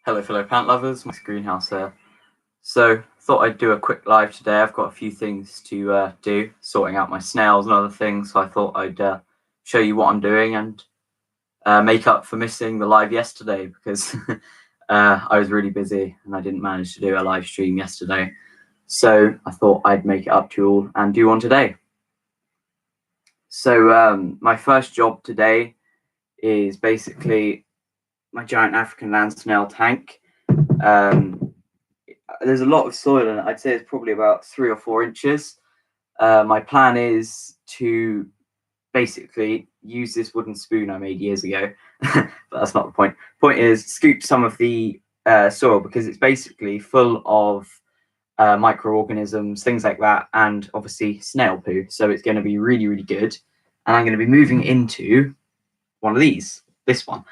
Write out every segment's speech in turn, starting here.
Hello fellow plant lovers, my greenhouse here. So thought I'd do a quick live today. I've got a few things to do, sorting out my snails and other things, so I thought I'd show you what I'm doing and make up for missing the live yesterday because I was really busy and I didn't manage to do a live stream yesterday. So I thought I'd make it up to you all and do one today. So my first job today is basically my giant African land snail tank. There's a lot of soil in it. I'd say it's probably about 3 or 4 inches. My plan is to basically use this wooden spoon I made years ago, but that's not the point. Point is scoop some of the soil because it's basically full of microorganisms, things like that, and obviously snail poo. So it's going to be really, really good. And I'm going to be moving into one of these, this one,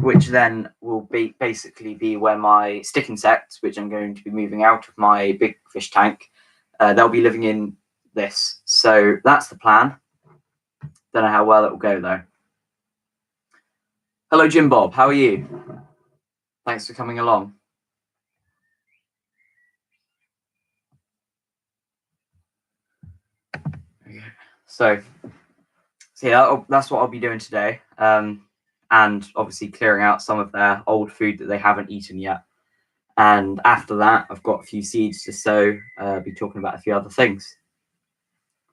which then will basically be where my stick insects, which I'm going to be moving out of my big fish tank, they'll be living in this. So that's the plan. Don't know how well it will go though. Hello, Jim Bob. How are you? Thanks for coming along. So yeah, that's what I'll be doing today. And obviously clearing out some of their old food that they haven't eaten yet. And after that, I've got a few seeds to sow, be talking about a few other things.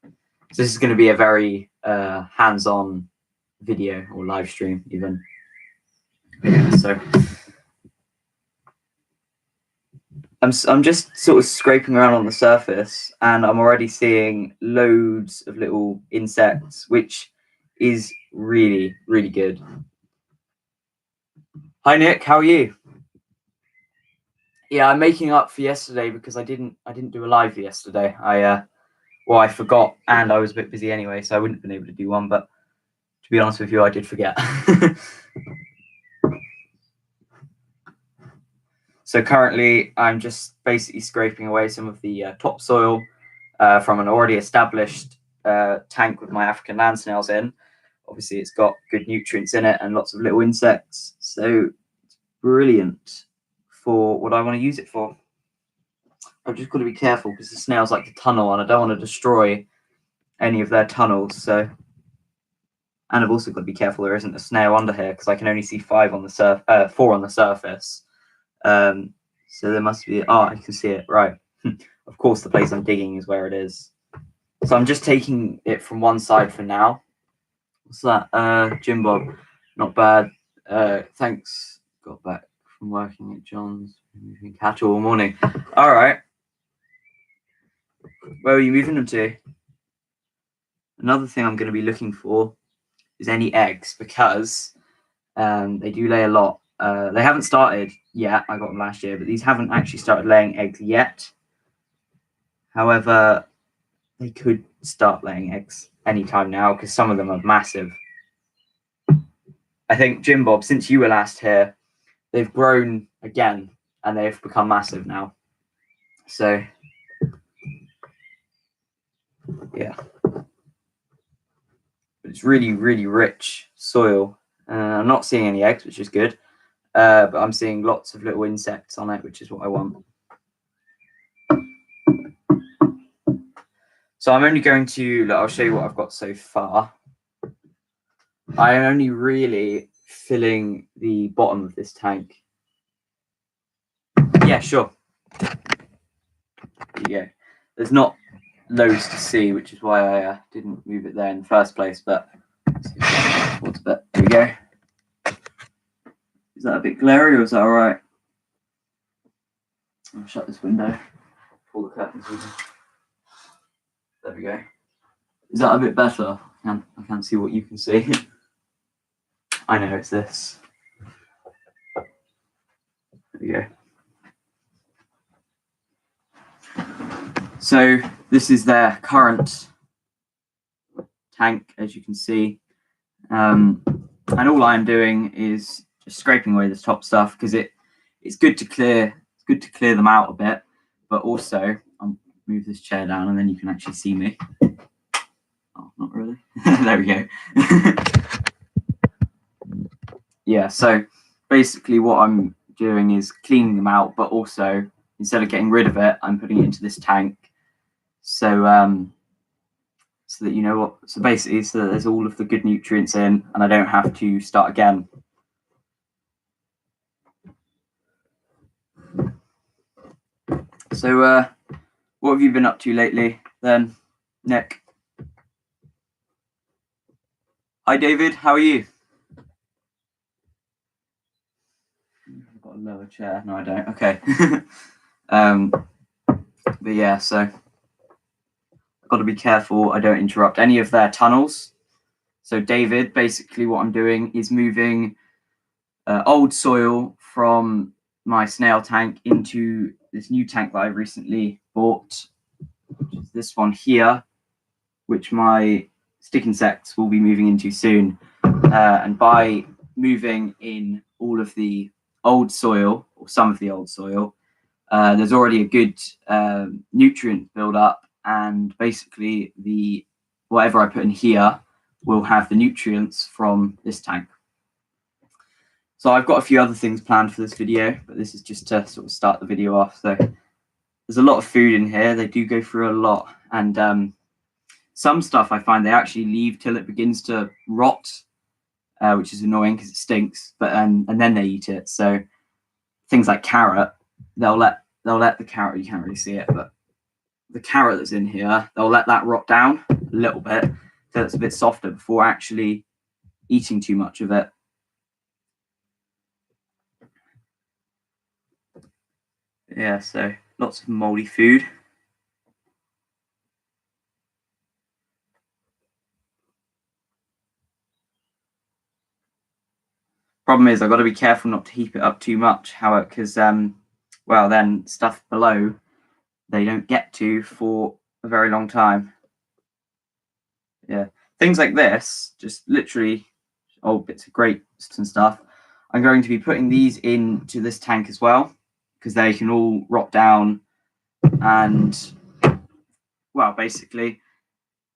So this is going to be a very hands-on video or live stream even. Yeah, so I'm just sort of scraping around on the surface and I'm already seeing loads of little insects, which is really, really good. Hi Nick, how are you? Yeah, I'm making up for yesterday because I didn't do a live yesterday. I forgot and I was a bit busy anyway, so I wouldn't have been able to do one, but to be honest with you, I did forget. So currently I'm just basically scraping away some of the topsoil from an already established tank with my African land snails in. Obviously it's got good nutrients in it and lots of little insects, so it's brilliant for what I want to use it for. I've just got to be careful because the snails like to tunnel and I don't want to destroy any of their tunnels. So, and I've also got to be careful there isn't a snail under here because I can only see 4 on the surface. So there must be, I can see it, right. Of course the place I'm digging is where it is. So I'm just taking it from one side for now. What's that? Jim Bob, not bad. Thanks. Got back from working at John's, moving cattle all morning. All right. Where are you moving them to? Another thing I'm going to be looking for is any eggs because they do lay a lot. They haven't started yet. I got them last year, but these haven't actually started laying eggs yet. However, they could start laying eggs anytime now because some of them are massive. I think, Jim Bob, since you were last here, they've grown again and they've become massive now. So, yeah. But it's really, really rich soil. I'm not seeing any eggs, which is good. But I'm seeing lots of little insects on it, which is what I want. So I'm only going to, I'll show you what I've got so far. I am only really filling the bottom of this tank. Yeah, sure. There you go. There's not loads to see, which is why I didn't move it there in the first place, but there we go. Is that a bit glary or is that all right? I'll shut this window, pull the curtains over. There we go. Is that a bit better? I can't see what you can see. I know it's this. There we go. So this is their current tank, as you can see. And all I'm doing is just scraping away this top stuff because it's good to clear them out a bit, but also I'll move this chair down and then you can actually see me. Oh, not really. There we go. Yeah, so basically what I'm doing is cleaning them out, but also instead of getting rid of it, I'm putting it into this tank. So so that, you know what, so basically, so that there's all of the good nutrients in and I don't have to start again. So what have you been up to lately then, Nick? Hi David, how are you? I've got a lower chair. No, I don't. Okay. But yeah, so I've got to be careful I don't interrupt any of their tunnels. So David, basically what I'm doing is moving old soil from my snail tank into this new tank that I recently bought, which is this one here, which my stick insects will be moving into soon. And by moving in all of the old soil, or some of the old soil, there's already a good nutrient build up, and basically the whatever I put in here will have the nutrients from this tank. So I've got a few other things planned for this video, but this is just to sort of start the video off. So there's a lot of food in here. They do go through a lot, and some stuff I find they actually leave till it begins to rot, which is annoying because it stinks. But and then they eat it. So things like carrot, they'll let the carrot, you can't really see it, but the carrot that's in here, they'll let that rot down a little bit so it's a bit softer before actually eating too much of it. Yeah, so lots of moldy food. Problem is, I've got to be careful not to heap it up too much, however, because well, then stuff below they don't get to for a very long time. Yeah, things like this, just literally old bits of grapes and stuff. I'm going to be putting these into this tank as well because they can all rot down and, well, basically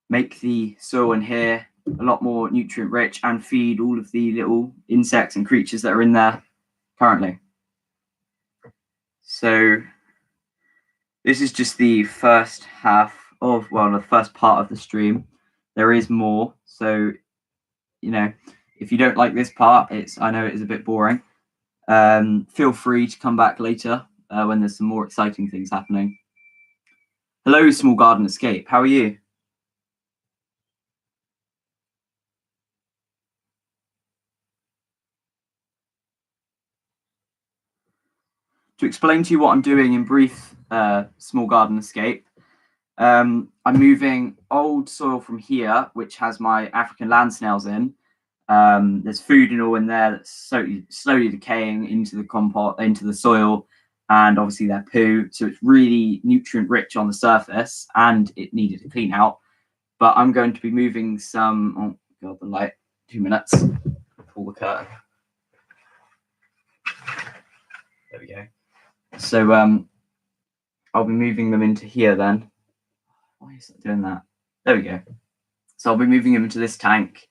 make the soil in here a lot more nutrient rich and feed all of the little insects and creatures that are in there currently. So this is just the first half of, well, the first part of the stream. There is more, so you know, if you don't like this part, I know it is a bit boring. Feel free to come back later when there's some more exciting things happening. Hello, Small Garden Escape. How are you? To explain to you what I'm doing in brief, Small Garden Escape, I'm moving old soil from here, which has my African land snails in. There's food and all in there that's slowly decaying into the compost, into the soil, and obviously their poo. So it's really nutrient rich on the surface, and it needed to clean out. But I'm going to be moving some. Oh god, the light. 2 minutes. Pull the curtain. There we go. So I'll be moving them into here then. Why is it doing that? There we go. So I'll be moving them into this tank,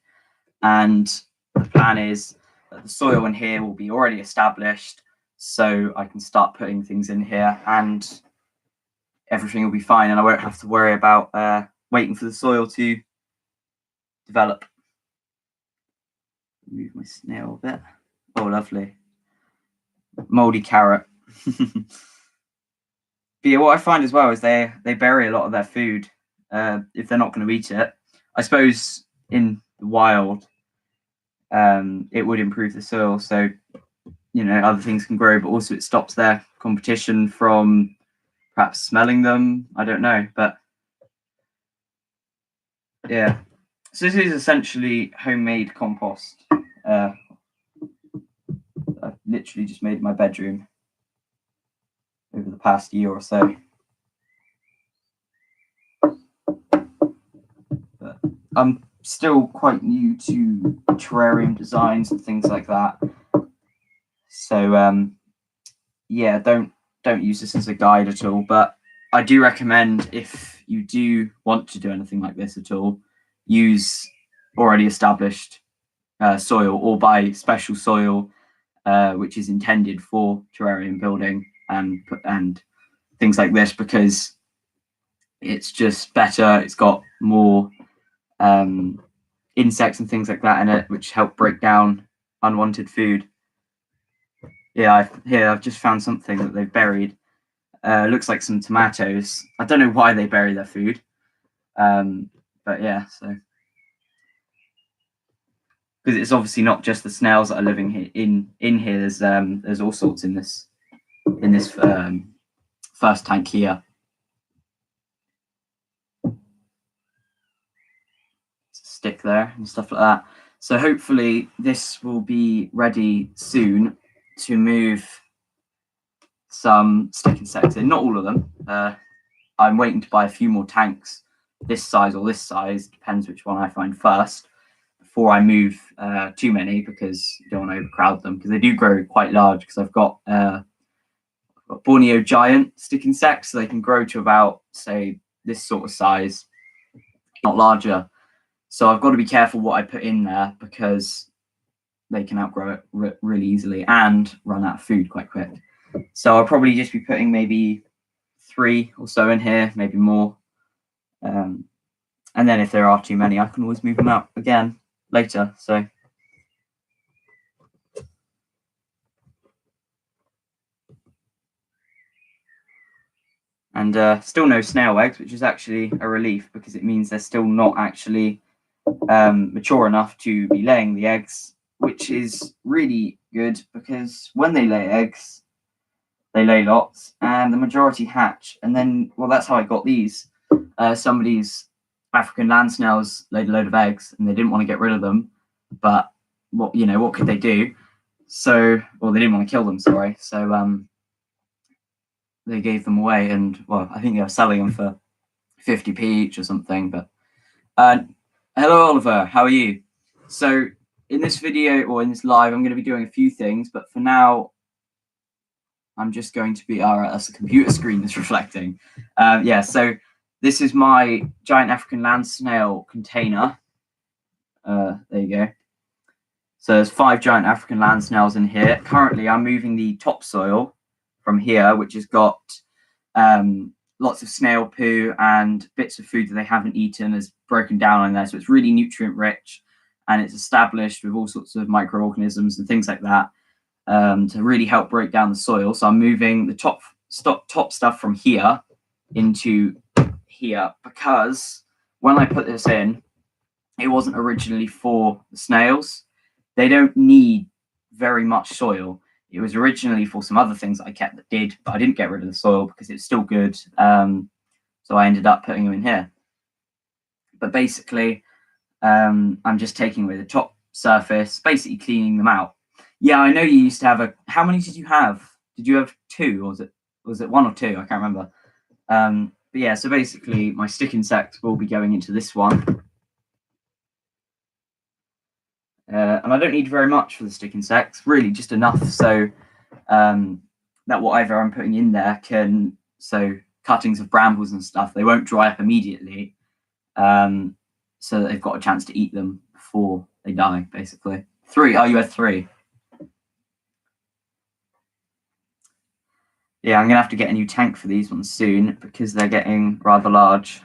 and the plan is that the soil in here will be already established, so I can start putting things in here and everything will be fine, and I won't have to worry about waiting for the soil to develop. Move my snail a bit. Oh, lovely. Moldy carrot. But yeah, what I find as well is they bury a lot of their food if they're not going to eat it. I suppose in the wild, it would improve the soil, so you know other things can grow, but also it stops their competition from perhaps smelling them. I don't know, but yeah. So this is essentially homemade compost. I've literally just made my bedroom over the past year or so. But I'm still quite new to terrarium designs and things like that. So yeah, don't use this as a guide at all. But I do recommend, if you do want to do anything like this at all, use already established soil or buy special soil which is intended for terrarium building and things like this, because it's just better. It's got more insects and things like that in it, which help break down unwanted food. Yeah, I've just found something that they've buried. Looks like some tomatoes. I don't know why they bury their food, but yeah. So because it's obviously not just the snails that are living here in here. There's all sorts in this first tank here. Stick there and stuff like that. So hopefully this will be ready soon to move some stick insects in. Not all of them. I'm waiting to buy a few more tanks, this size or this size, depends which one I find first, before I move too many, because you don't want to overcrowd them, because they do grow quite large. Because I've got Borneo giant stick insects, so they can grow to about, say, this sort of size, not larger. So I've got to be careful what I put in there, because they can outgrow it really easily and run out of food quite quick. So I'll probably just be putting maybe 3 or so in here, maybe more. And then if there are too many, I can always move them out again later. So and still no snail eggs, which is actually a relief, because it means they're still not actually mature enough to be laying the eggs, which is really good, because when they lay eggs, they lay lots, and the majority hatch. And then, well, that's how I got these. Somebody's African land snails laid a load of eggs, and they didn't want to get rid of them, but what could they do? So, well, they didn't want to kill them, sorry. So they gave them away, and well, I think they were selling them for 50p each or something. But hello, Oliver, how are you? So in this video, or in this live, I'm going to be doing a few things, but for now, I'm just going to be, all right, that's a computer screen that's reflecting. Yeah, so this is my giant African land snail container. There you go. So there's 5 giant African land snails in here. Currently, I'm moving the topsoil from here, which has got lots of snail poo and bits of food that they haven't eaten is broken down in there. So it's really nutrient rich, and it's established with all sorts of microorganisms and things like that to really help break down the soil. So I'm moving the top stuff from here into here, because when I put this in, it wasn't originally for the snails. They don't need very much soil. It was originally for some other things that I kept that did, but I didn't get rid of the soil because it's still good. So I ended up putting them in here. But basically, I'm just taking away the top surface, basically cleaning them out. Yeah, I know you used to have how many did you have? Did you have 2, or was it 1 or 2? I can't remember. But yeah, so basically my stick insects will be going into this one. And I don't need very much for the stick insects, really just enough so that whatever I'm putting in there so cuttings of brambles and stuff, they won't dry up immediately, so that they've got a chance to eat them before they die, basically. 3, oh, you had 3. Yeah, I'm going to have to get a new tank for these ones soon, because they're getting rather large.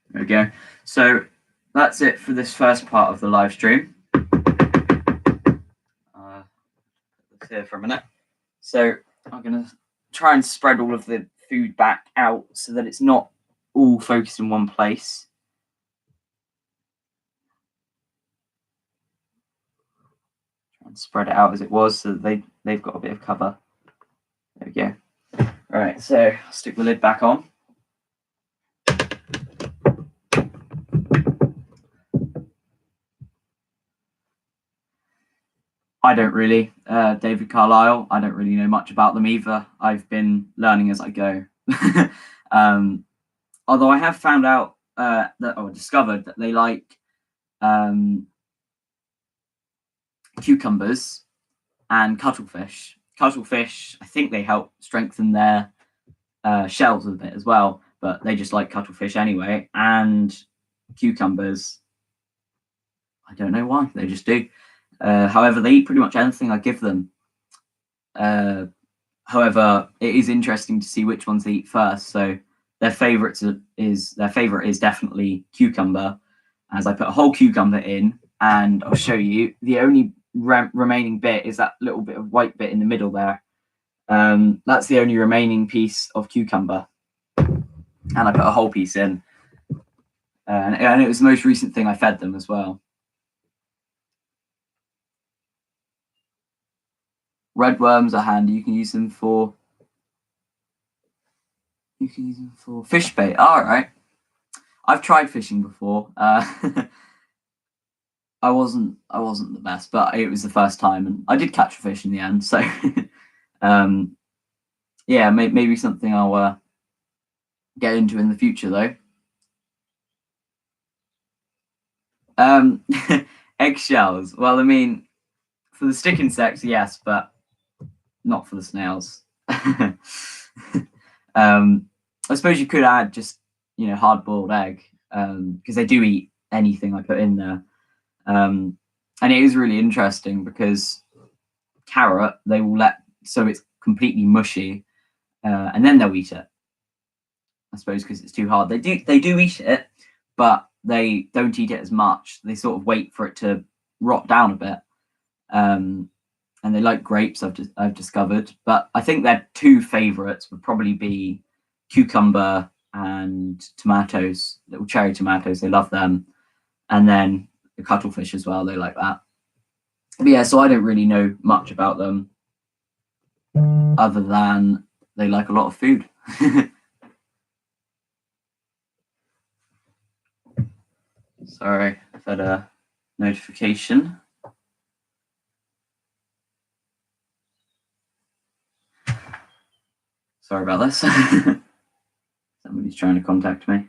There we go. So that's it for this first part of the live stream. Let's here for a minute. So I'm going to try and spread all of the food back out so that it's not all focused in one place. Try and spread it out as it was, so that they've got a bit of cover. There we go. All right, so I'll stick the lid back on. I don't really. David Carlisle, I don't really know much about them either. I've been learning as I go. Although I have found out discovered that they like cucumbers and cuttlefish. Cuttlefish, I think they help strengthen their shells of it as well, but they just like cuttlefish anyway. And cucumbers, I don't know why, they just do. However, they eat pretty much anything I give them. However, it is interesting to see which ones they eat first. So their favorite is definitely cucumber, as I put a whole cucumber in, and I'll show you. The only remaining bit is that little bit of white bit in the middle there. That's the only remaining piece of cucumber, and I put a whole piece in. And it was the most recent thing I fed them as well. Red worms are handy. You can use them for fish bait. All right. I've tried fishing before. I wasn't the best, but it was the first time, and I did catch a fish in the end. So, yeah, maybe something I'll get into in the future, though. Eggshells. Well, I mean, for the stick insects, yes, but not for the snails. I suppose you could add just hard-boiled egg, because they do eat anything I put in there. And it is really interesting because carrot they will let so it's completely mushy, and then they'll eat it. I suppose because it's too hard. They do eat it, but they don't eat it as much. They sort of wait for it to rot down a bit. And they like grapes, I've discovered. But I think their two favorites would probably be cucumber and tomatoes, little cherry tomatoes. They love them. And then the cuttlefish as well. They like that. But yeah, so I don't really know much about them other than they like a lot of food. Sorry, I've had a notification. Sorry about this. Somebody's trying to contact me.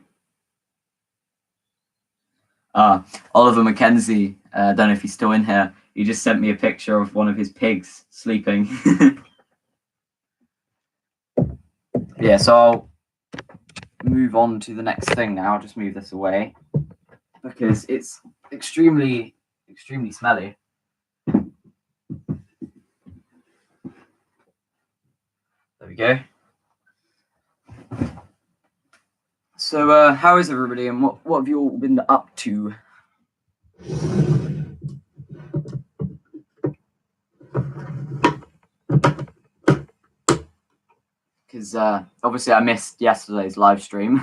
Oliver McKenzie. I don't know if he's still in here. He just sent me a picture of one of his pigs sleeping. Yeah, so I'll move on to the next thing now. I'll just move this away because it's extremely smelly. There we go. So how is everybody, and what have you all been up to? Because obviously I missed yesterday's live stream.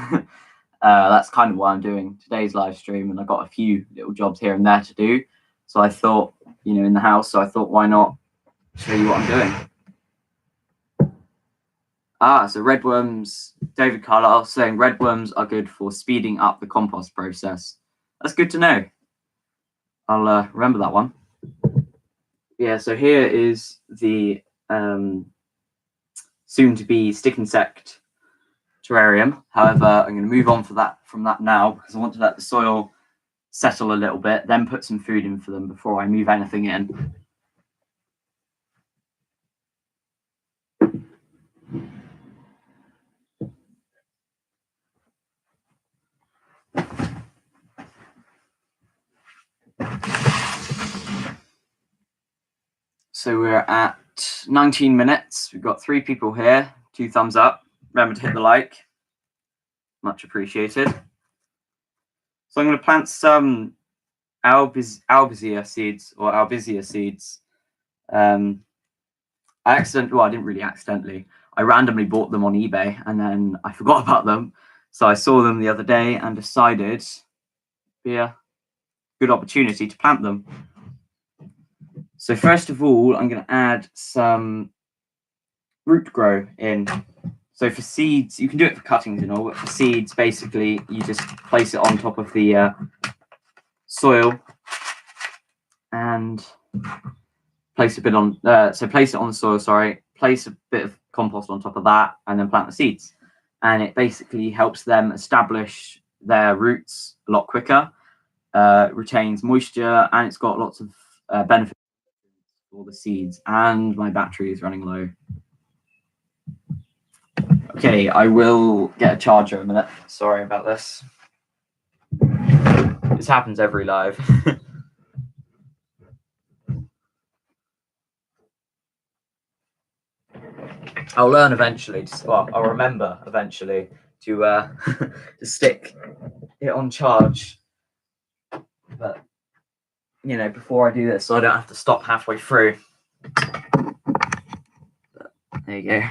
That's kind of why I'm doing today's live stream, and I got a few little jobs here and there to do. So I thought, in the house, so I thought, why not show you what I'm doing? So red worms, David Carlisle saying red worms are good for speeding up the compost process. That's good to know. I'll remember that one. Yeah, so here is the soon-to-be stick insect terrarium. However, I'm going to move on from that now because I want to let the soil settle a little bit, then put some food in for them before I move anything in. So we're at 19 minutes. We've got 3 people here, 2 thumbs up. Remember to hit the like. Much appreciated. So I'm going to plant some albizia seeds or albizia seeds. I didn't really accidentally. I randomly bought them on eBay and then I forgot about them. So I saw them the other day and decided it'd be a good opportunity to plant them. So first of all, I'm going to add some root grow in. So for seeds, you can do it for cuttings and all, but for seeds, basically, you just place it on top of the soil and place a bit on. Place it on the soil. Sorry, place a bit of compost on top of that, and then plant the seeds. And it basically helps them establish their roots a lot quicker. Retains moisture, and it's got lots of benefits for the seeds. And my battery is running low. Okay, I will get a charger in a minute. Sorry about this. This happens every live. I'll learn eventually. Well, I'll remember eventually to to stick it on charge. But you know, before I do this, so I don't have to stop halfway through. But there you go.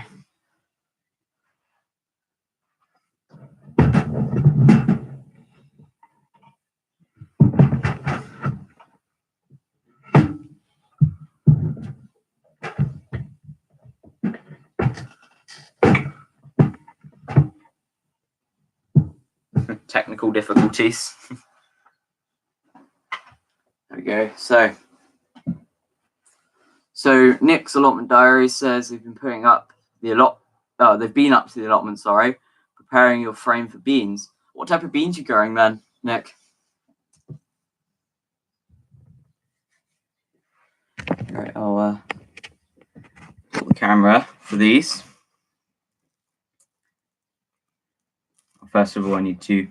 Technical difficulties. There we go. So Nick's allotment diary says they've been putting up the they've been up to the allotment, preparing your frame for beans. What type of beans are you growing then, Nick? Right, I'll put the camera for these. First of all, I need to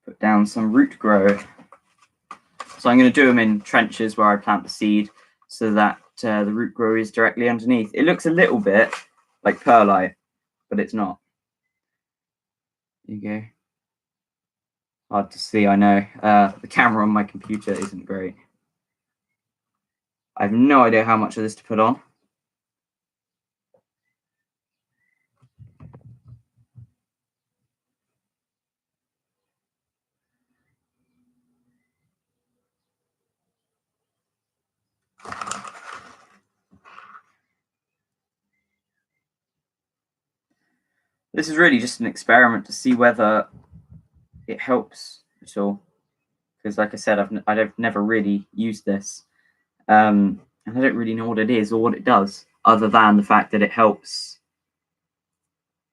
put down some root grow. So I'm going to do them in trenches where I plant the seed so that the root grow is directly underneath. It looks a little bit like perlite, but it's not. There you go. Hard to see, I know. The camera on my computer isn't great. I have no idea how much of this to put on. This is really just an experiment to see whether it helps at all. Because like I said, I've never really used this. And I don't really know what it is or what it does, other than the fact that it helps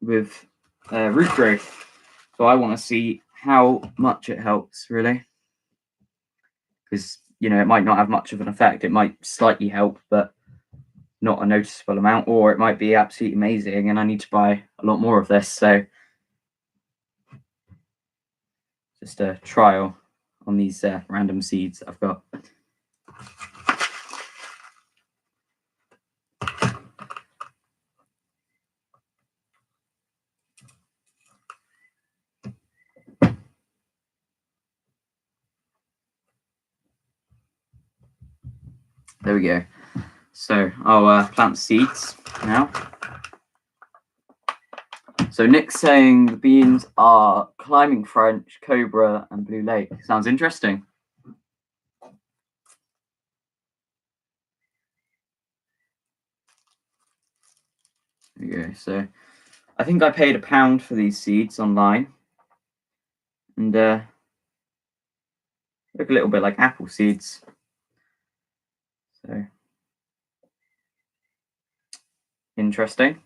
with root growth. So I want to see how much it helps, really. Because, you know, it might not have much of an effect. It might slightly help, but not a noticeable amount, or it might be absolutely amazing and I need to buy a lot more of this. So just a trial on these random seeds I've got. There we go. So I'll plant seeds now. So Nick's saying the beans are Climbing French, Cobra, and Blue Lake. Sounds interesting. There you go. So I think I paid £1 for these seeds online. And look a little bit like apple seeds. So interesting.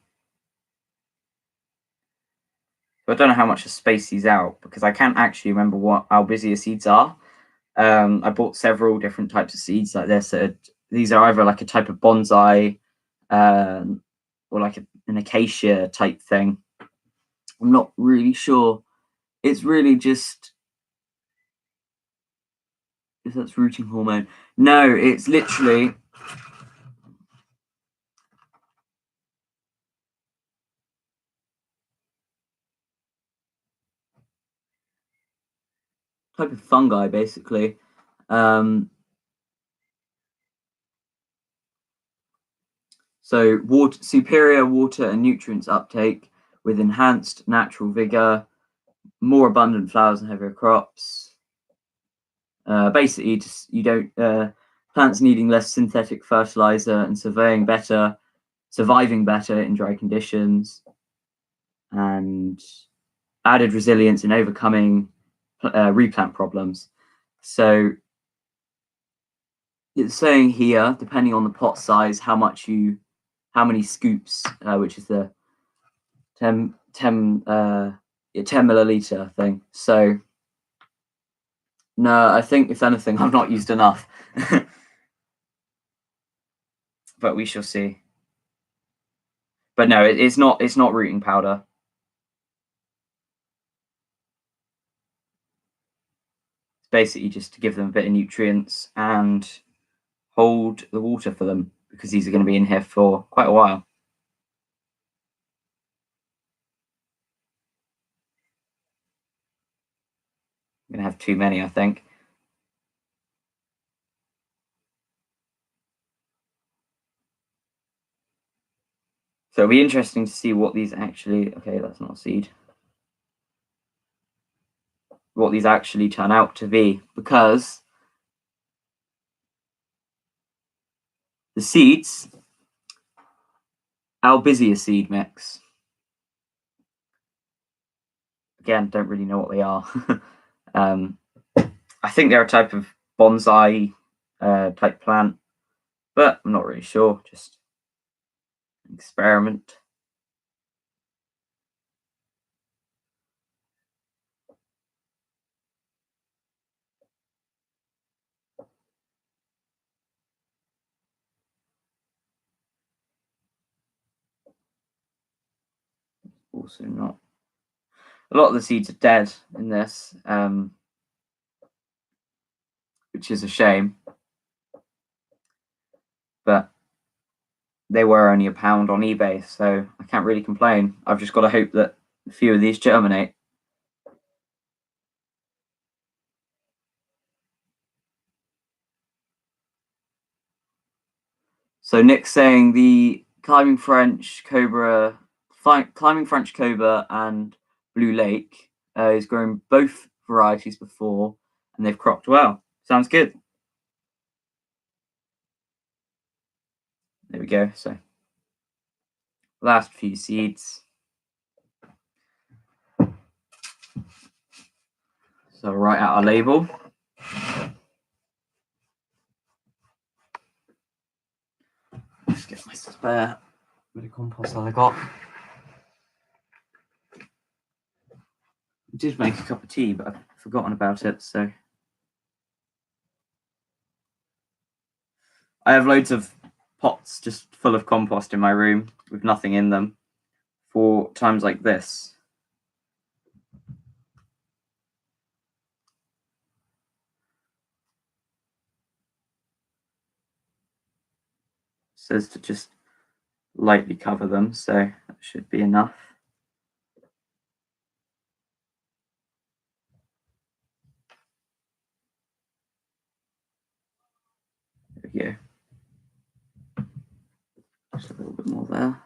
But I don't know how much to space these out because I can't actually remember how busy the seeds are. I bought several different types of seeds like this. These are either like a type of bonsai or like an acacia type thing. I'm not really sure. It's really just if that's rooting hormone. No, it's literally type of fungi basically. So superior water and nutrients uptake with enhanced natural vigor, more abundant flowers and heavier crops. Basically, just you don't plants needing less synthetic fertilizer and surviving better in dry conditions, and added resilience in overcoming replant problems. So it's saying here, depending on the pot size, how many scoops, which is the 10 milliliter thing. So no, I think if anything, I've not used enough. But we shall see. But no, it's not rooting powder. It's basically just to give them a bit of nutrients and hold the water for them, because these are going to be in here for quite a while. I'm going to have too many, I think. So it'll be interesting to see what these actually, okay, that's not a seed, what these actually turn out to be, because the seeds, Albizia seed mix. Again, don't really know what they are. I think they're a type of bonsai type plant, but I'm not really sure. Just an experiment. Also not. A lot of the seeds are dead in this, which is a shame. But they were only £1 on eBay, so I can't really complain. I've just got to hope that a few of these germinate. So Nick's saying the Climbing French Cobra and Blue Lake is growing both varieties before, and they've cropped well. Sounds good. There we go. So last few seeds. So write out our label. Just get my spare bit of compost that I got. I did make a cup of tea, but I've forgotten about it, so I have loads of pots just full of compost in my room with nothing in them for times like this. It says to just lightly cover them, so that should be enough. There we go. Just a little bit more there.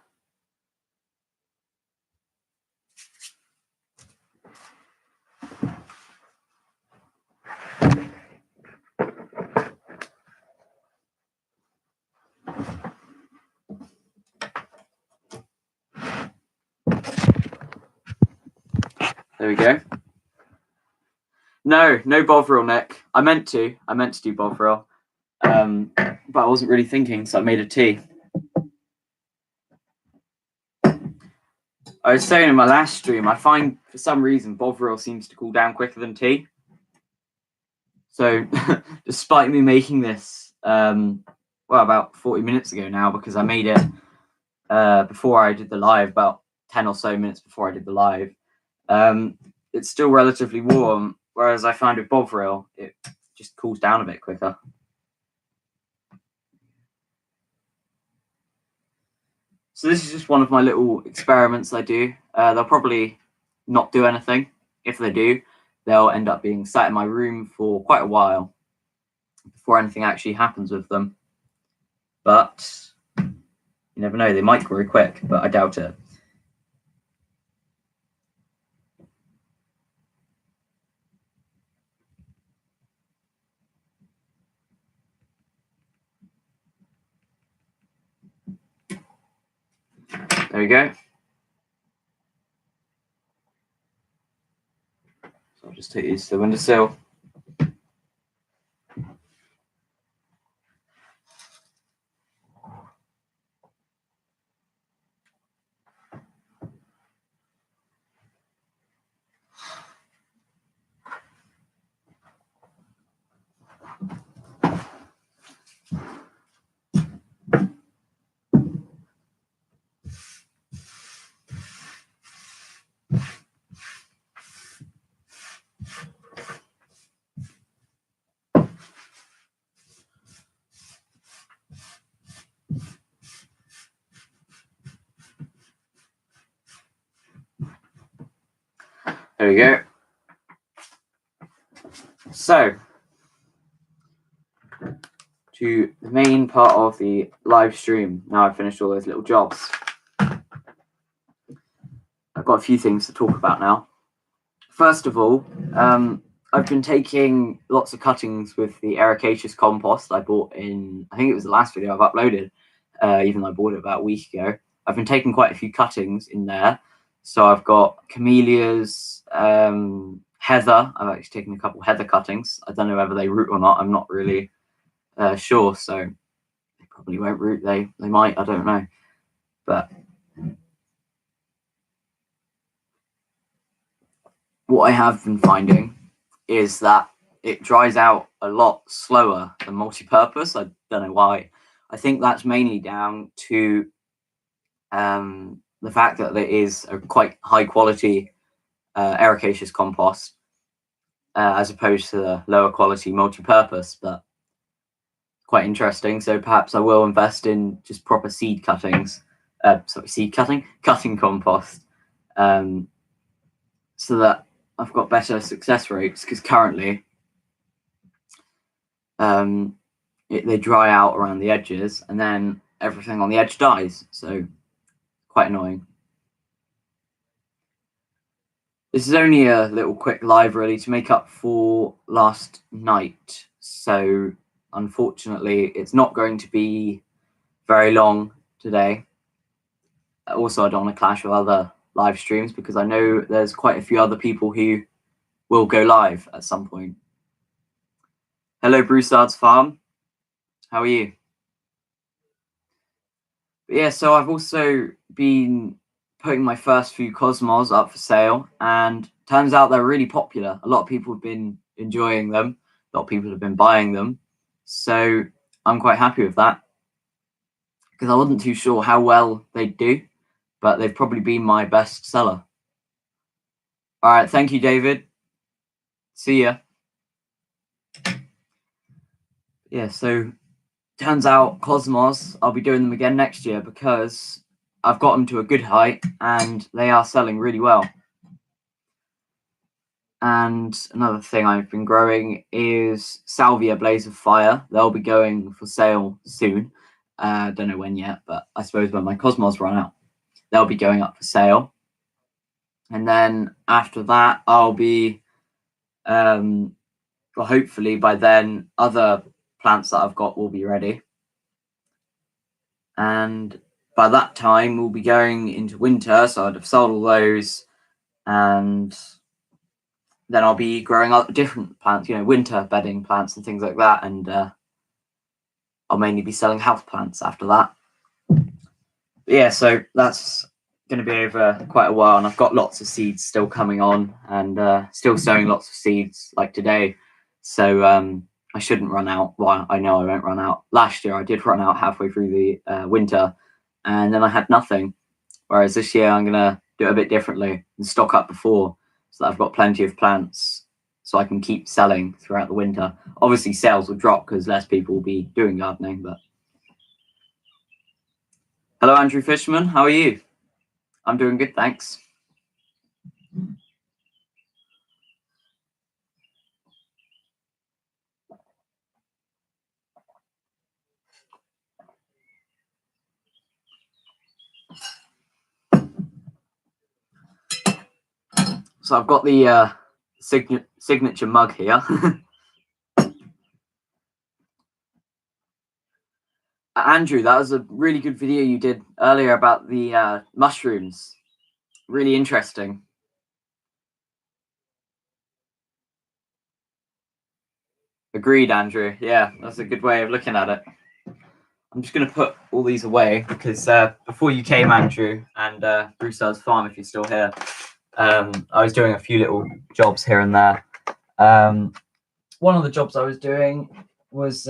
There we go. No Bovril, Nick. I meant to do Bovril, but I wasn't really thinking, so I made a tea. I was saying in my last stream, I find for some reason Bovril seems to cool down quicker than tea. So despite me making this, about 40 minutes ago now, because I made it before I did the live, about 10 or so minutes before I did the live, it's still relatively warm, whereas I find with Bovril, it just cools down a bit quicker. So this is just one of my little experiments I do. They'll probably not do anything. If they do, they'll end up being sat in my room for quite a while before anything actually happens with them. But you never know, they might grow quick, but I doubt it. There we go. So I'll just take these to the windowsill. There we go. So, to the main part of the live stream. Now I've finished all those little jobs. I've got a few things to talk about now. First of all, I've been taking lots of cuttings with the Ericaceous compost I bought in, I think it was the last video I've uploaded, even though I bought it about a week ago. I've been taking quite a few cuttings in there. So I've got camellias, heather. I've actually taken a couple heather cuttings. I don't know whether they root or not. I'm not really sure. So they probably won't root. They might. I don't know. But what I have been finding is that it dries out a lot slower than multi-purpose. I don't know why. I think that's mainly down to the fact that there is a quite high quality Ericaceous compost as opposed to the lower quality multi-purpose, but quite interesting. So perhaps I will invest in just proper seed cuttings, cutting compost, so that I've got better success rates, because currently they dry out around the edges and then everything on the edge dies. So quite annoying. This is only a little quick live really to make up for last night. So unfortunately, it's not going to be very long today. Also, I don't want to clash with other live streams because I know there's quite a few other people who will go live at some point. Hello, Broussard's Farm. How are you? But yeah, so I've also been putting my first few Cosmos up for sale, and turns out they're really popular. A lot of people have been enjoying them. A lot of people have been buying them. So I'm quite happy with that, because I wasn't too sure how well they'd do, but they've probably been my best seller. All right, thank you, David. See ya. Yeah, so turns out Cosmos, I'll be doing them again next year because I've got them to a good height and they are selling really well. And another thing I've been growing is Salvia Blaze of Fire. They'll be going for sale soon. Don't know when yet, but I suppose when my Cosmos run out, they'll be going up for sale. And then after that, I'll be, well, hopefully by then, other plants that I've got will be ready. And by that time, we'll be going into winter, so I'd have sold all those, and then I'll be growing up different plants, winter bedding plants and things like that, and I'll mainly be selling house plants after that. But yeah, so that's going to be over quite a while, and I've got lots of seeds still coming on, and still sowing lots of seeds like today, so I shouldn't run out. Well, I know I won't run out. Last year I did run out halfway through the winter, and then I had nothing. Whereas this year I'm going to do it a bit differently and stock up before, so that I've got plenty of plants so I can keep selling throughout the winter. Obviously sales will drop because less people will be doing gardening, but... Hello, Andrew Fishman. How are you? I'm doing good, thanks. So I've got the signature mug here. Andrew, that was a really good video you did earlier about the mushrooms. Really interesting. Agreed, Andrew. Yeah, that's a good way of looking at it. I'm just going to put all these away because before you came, Andrew, and Broussard's Farm, if you're still here, I was doing a few little jobs here and there. One of the jobs I was doing was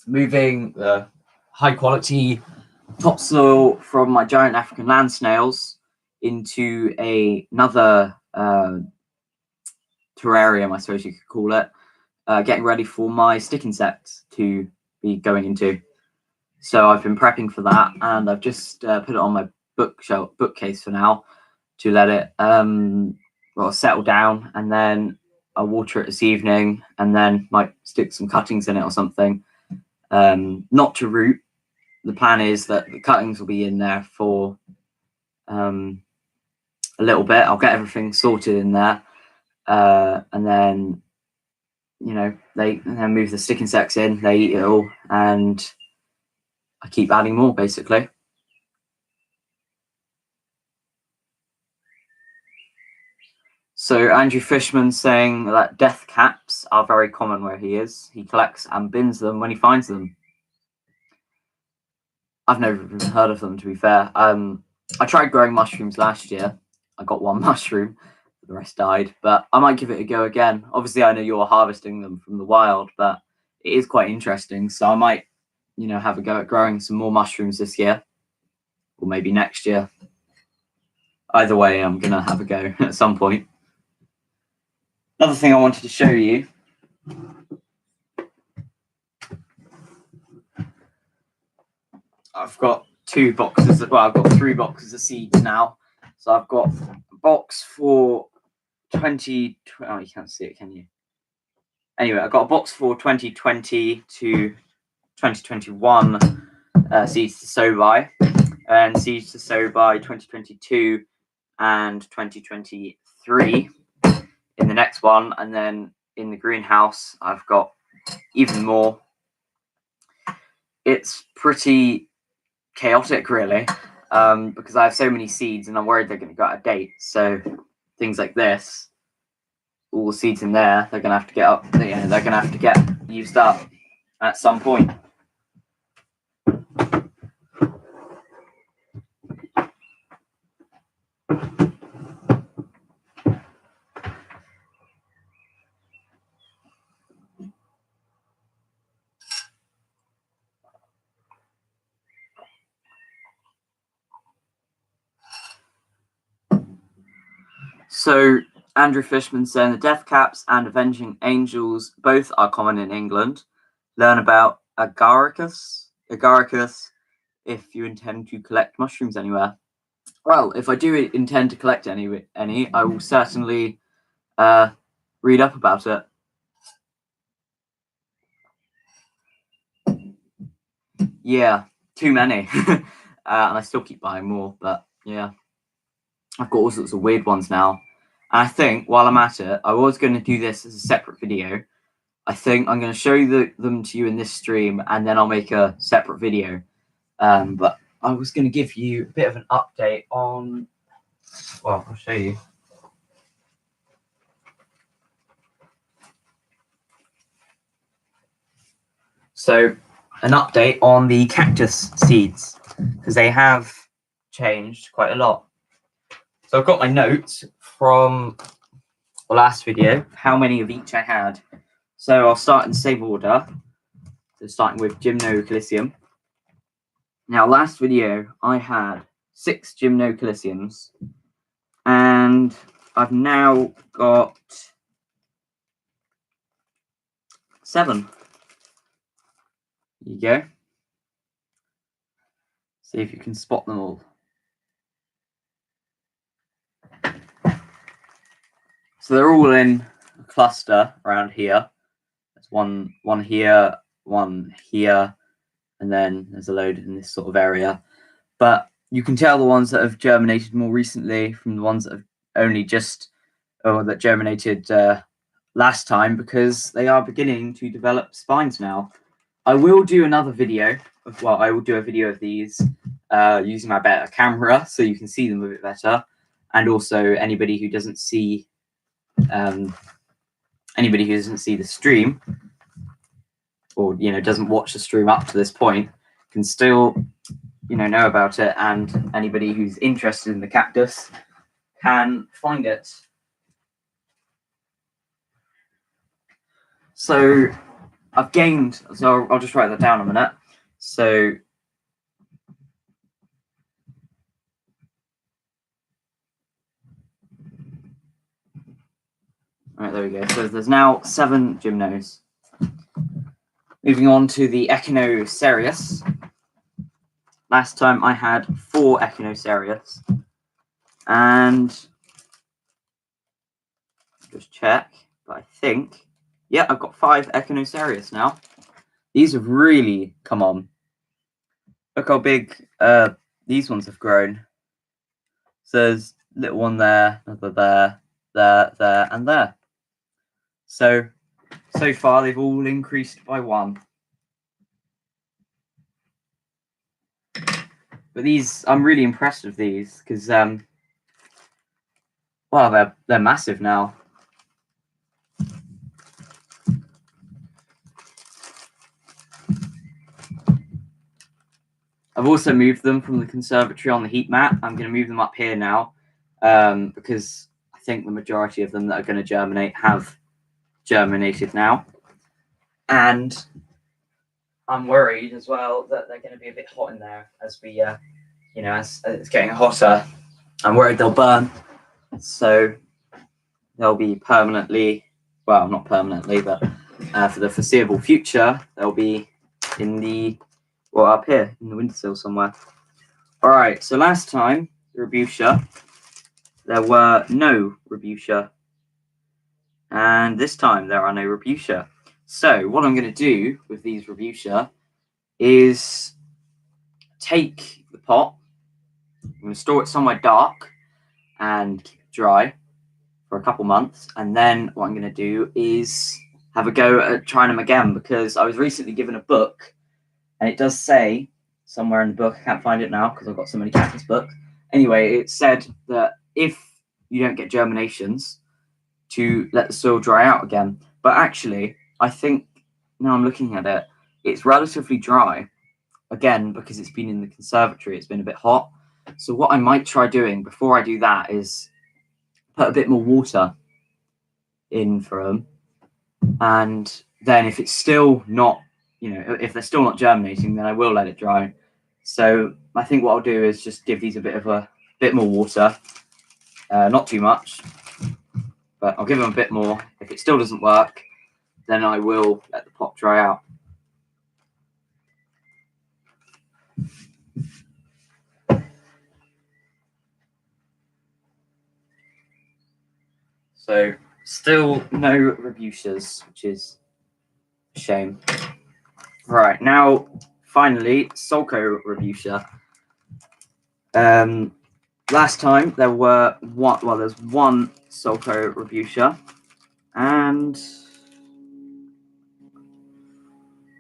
moving the high quality topsoil from my giant African land snails into another terrarium, I suppose you could call it, getting ready for my stick insects to be going into. So I've been prepping for that, and I've just put it on my bookcase for now to let it settle down, and then I'll water it this evening, and then might stick some cuttings in it or something. Not to root. The plan is that the cuttings will be in there for a little bit. I'll get everything sorted in there, and then they move the stick insects in. They eat it all, and I keep adding more basically. So Andrew Fishman saying that death caps are very common where he is. He collects and bins them when he finds them. I've never even heard of them, to be fair. I tried growing mushrooms last year. I got one mushroom, the rest died, but I might give it a go again. Obviously, I know you're harvesting them from the wild, but it is quite interesting. So I might, have a go at growing some more mushrooms this year, or maybe next year. Either way, I'm going to have a go at some point. Another thing I wanted to show you. I've got 2 boxes. Well, I've got 3 boxes of seeds now. So I've got a box for 20. Oh, you can't see it, can you? Anyway, I've got a box for 2020 to 2021 seeds to sow by, and seeds to sow by 2022 and 2023 in the next one. And then in the greenhouse, I've got even more. It's pretty chaotic, really, because I have so many seeds and I'm worried they're going to go out of date. So things like this, all the seeds in there, they're going to have to get up. They're going to have to get used up at some point. So Andrew Fishman saying the death caps and avenging angels both are common in England. Learn about agaricus if you intend to collect mushrooms anywhere. Well, if I do intend to collect any, I will certainly read up about it. Yeah, too many. And I still keep buying more, but yeah. I've got all sorts of weird ones now. And I think while I'm at it, I was going to do this as a separate video. I think I'm going to show them to you in this stream, and then I'll make a separate video. But I was going to give you a bit of an update on... Well, I'll show you. So, an update on the cactus seeds, because they have changed quite a lot. So I've got my notes from the last video, how many of each I had. So I'll start in the same order. So starting with Gymnocalycium. Now, last video, I had 6 Gymnocalyciums, and I've now got 7. There you go. See if you can spot them all. So they're all in a cluster around here. There's one here, one here, and then there's a load in this sort of area. But you can tell the ones that have germinated more recently from the ones that have only just, or that germinated last time, because they are beginning to develop spines now. I will do another video I will do a video of these using my better camera so you can see them a bit better. And also anybody who doesn't see the stream, or doesn't watch the stream up to this point, can still know about it, and anybody who's interested in the cactus can find it. So I've gained, so I'll just write that down a minute. So all right, there we go. So there's now 7 Gymnos. Moving on to the Echinocerius. Last time I had 4 Echinocerius, And just check, but I think, yeah, I've got 5 Echinocerius now. These have really come on. Look how big these ones have grown. So there's little one there, another there, and there. So far they've all increased by 1. But these, I'm really impressed with these because, well, they're massive now. I've also moved them from the conservatory on the heat mat. I'm going to move them up here now because I think the majority of them that are going to germinate have germinated now. And I'm worried as well that they're going to be a bit hot in there as we, as it's getting hotter. I'm worried they'll burn. So they'll be permanently, well, not permanently, but for the foreseeable future, they'll be in the, well, up here in the windowsill somewhere. All right, so last time, the Rebutia, there were no Rebutia. And this time, there are no Rebutia. So what I'm going to do with these Rebutia is take the pot, I'm going to store it somewhere dark and keep it dry for a couple months. And then what I'm going to do is have a go at trying them again, because I was recently given a book and it does say somewhere in the book, I can't find it now because I've got so many cactus books. Anyway, it said that if you don't get germinations, to let the soil dry out again. But actually, I think now I'm looking at it, it's relatively dry again because it's been in the conservatory. It's been a bit hot. So what I might try doing before I do that is put a bit more water in for them. And then if it's still not, if they're still not germinating, then I will let it dry. So I think what I'll do is just give these a bit more water, not too much, but I'll give them a bit more. If it still doesn't work, then I will let the pot dry out. So still no Rebutias, which is a shame. Right, now finally Sulco Rebutia. Last time there was one Sulco Rebutia, and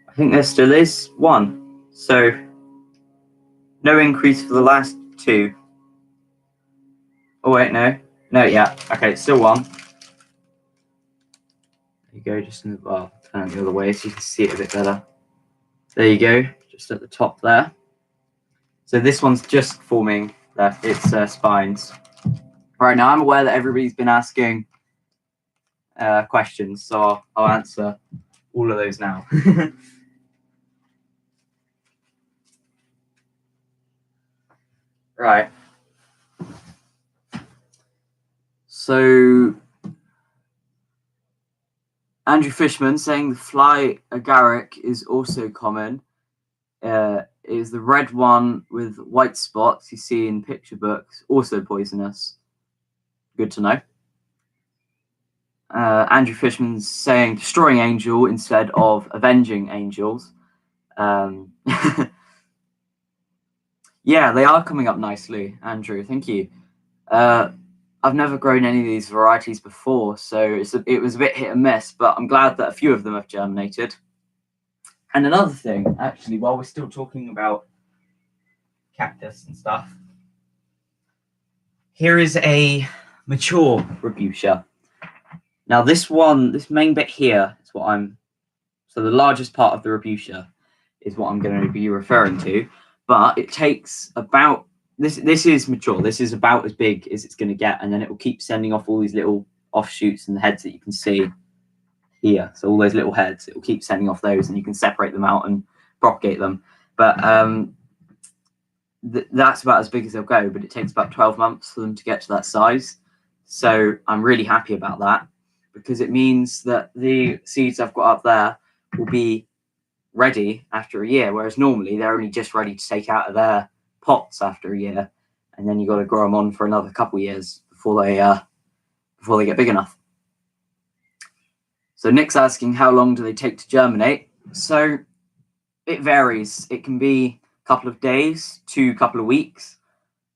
I think there still is one. So no increase for the last 2. Oh wait, no, yeah, okay, still 1. There you go, just in the, turn it the other way so you can see it a bit better. There you go, just at the top there. So this one's just forming its spines. Right, now I'm aware that everybody's been asking questions, so I'll answer all of those now. Right. So Andrew Fishman saying the fly agaric is also common. Is the red one with white spots you see in picture books also poisonous? Good to know. Andrew Fishman's saying destroying angel instead of avenging angels. Yeah, they are coming up nicely, Andrew. Thank you. I've never grown any of these varieties before, so it was a bit hit and miss, but I'm glad that a few of them have germinated. And another thing, actually, while we're still talking about cactus and stuff, here is a mature Rebutia. Now this main bit here is so the largest part of the Rebutia is what I'm going to be referring to, but it takes about, this is mature, this is about as big as it's going to get, and then it will keep sending off all these little offshoots and the heads that you can see here. So all those little heads, it will keep sending off those, and you can separate them out and propagate them. But that's about as big as they'll go, but it takes about 12 months for them to get to that size. So I'm really happy about that, because it means that the seeds I've got up there will be ready after a year, whereas normally they're only just ready to take out of their pots after a year. and then you got to grow them on for another couple years before they get big enough. So Nick's asking, how long do they take to germinate? So it varies. It can be a couple of days to a couple of weeks.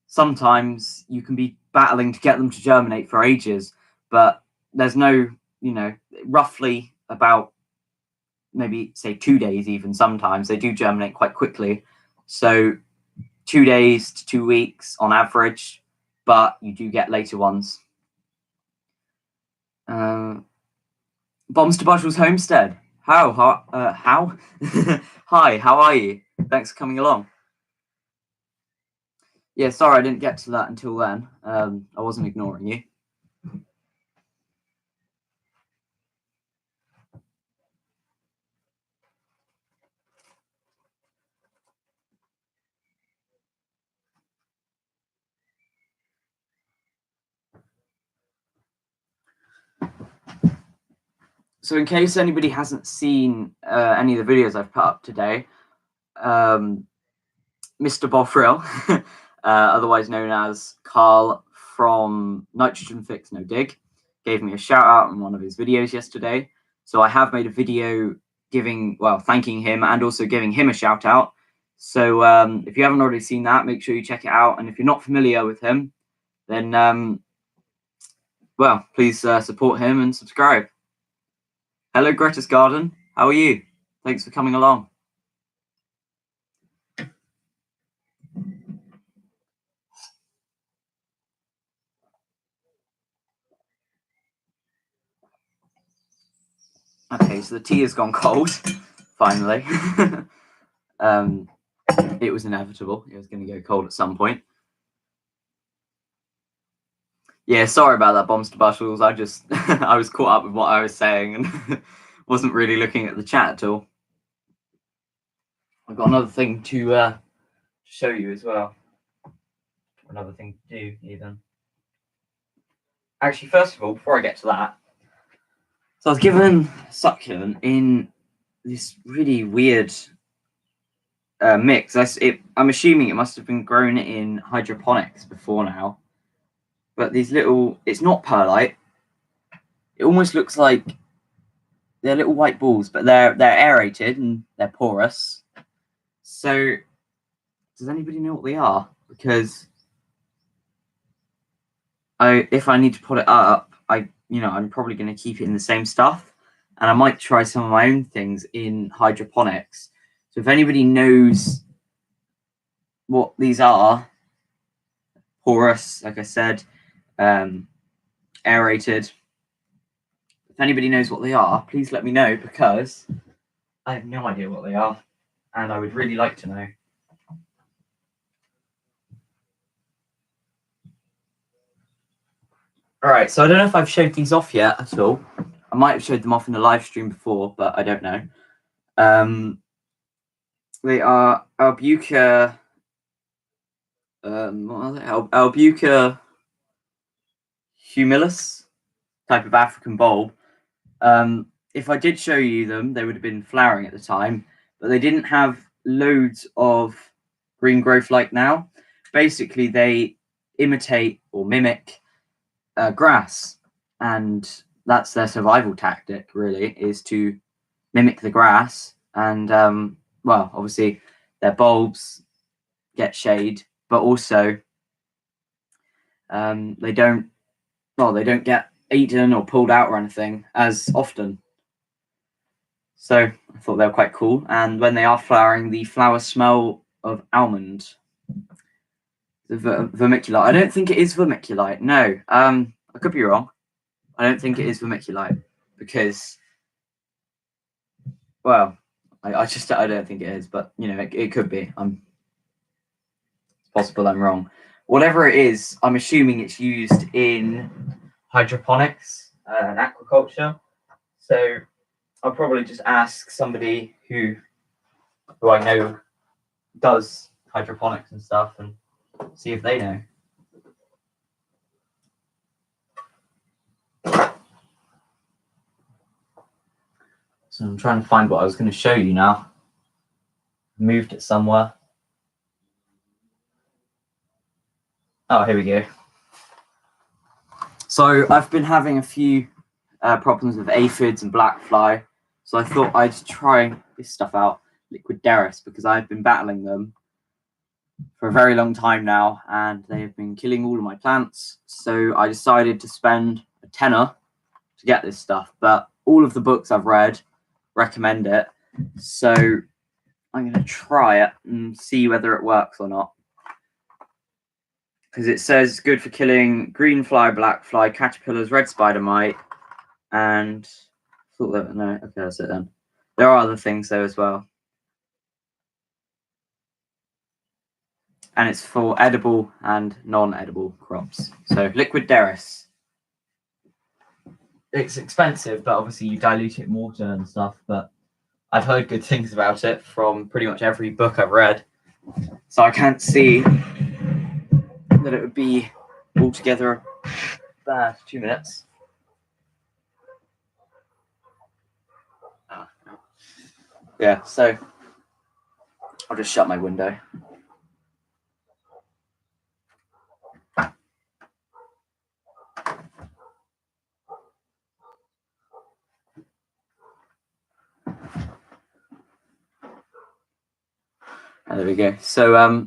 Sometimes you can be battling to get them to germinate for ages, but there's no, roughly about maybe say 2 days, even sometimes they do germinate quite quickly. So 2 days to 2 weeks on average, but you do get later ones. Bombs to Bushell's Homestead. How? Hi, how are you? Thanks for coming along. Yeah, sorry I didn't get to that until then. I wasn't ignoring you. So in case anybody hasn't seen any of the videos I've put up today, Mr. Bovril, otherwise known as Carl from Nitrogen Fix No Dig, gave me a shout out in one of his videos yesterday. So I have made a video thanking him and also giving him a shout out. So if you haven't already seen that, make sure you check it out. And if you're not familiar with him, then please support him and subscribe. Hello, Greta's Garden. How are you? Thanks for coming along. Okay, so the tea has gone cold, finally. It was inevitable. It was going to go cold at some point. Yeah, sorry about that, Bombs to Bushels. I was caught up with what I was saying and wasn't really looking at the chat at all. I've got another thing to show you as well. Another thing to do, even. Actually, first of all, before I get to that, so I was given succulent in this really weird mix. I'm assuming it must have been grown in hydroponics before now. But these it's not perlite. It almost looks like they're little white balls, but they're aerated and they're porous. So does anybody know what they are? Because if I need to put it up, I'm probably going to keep it in the same stuff, and I might try some of my own things in hydroponics. So if anybody knows what these are, porous, like I said, aerated. If anybody knows what they are, please let me know, because I have no idea what they are, and I would really like to know. All right, so I don't know if I've showed these off yet at all. I might have showed them off in the live stream before, but I don't know. They are Albuca. Albuca humilis, type of African bulb. If I did show you them, they would have been flowering at the time, but they didn't have loads of green growth like now. Basically, they imitate or mimic grass, and that's their survival tactic, really, is to mimic the grass. And obviously their bulbs get shade, but also they don't get eaten or pulled out or anything as often. So I thought they were quite cool. And when they are flowering, the flowers smell of almond. The vermiculite. I don't think it is vermiculite. No, I could be wrong. I don't think it is vermiculite, because, I don't think it is. But it could be. It's possible I'm wrong. Whatever it is, I'm assuming it's used in hydroponics and aquaculture. So I'll probably just ask somebody who I know does hydroponics and stuff and see if they know. So I'm trying to find what I was going to show you now. Moved it somewhere. Oh, here we go. So I've been having a few problems with aphids and black fly, so I thought I'd try this stuff out, Liquidaris, because I've been battling them for a very long time now, and they have been killing all of my plants. So I decided to spend a tenner to get this stuff, but all of the books I've read recommend it. So I'm going to try it and see whether it works or not. Because it says it's good for killing green fly, black fly, caterpillars, red spider mite, and thought that no, okay, that's it then. There are other things though as well. And it's for edible and non-edible crops. So Liquidaris. It's expensive, but obviously you dilute it in water and stuff, but I've heard good things about it from pretty much every book I've read. So I can't see that it would be altogether bad. 2 minutes. Yeah, so I'll just shut my window. And there we go. So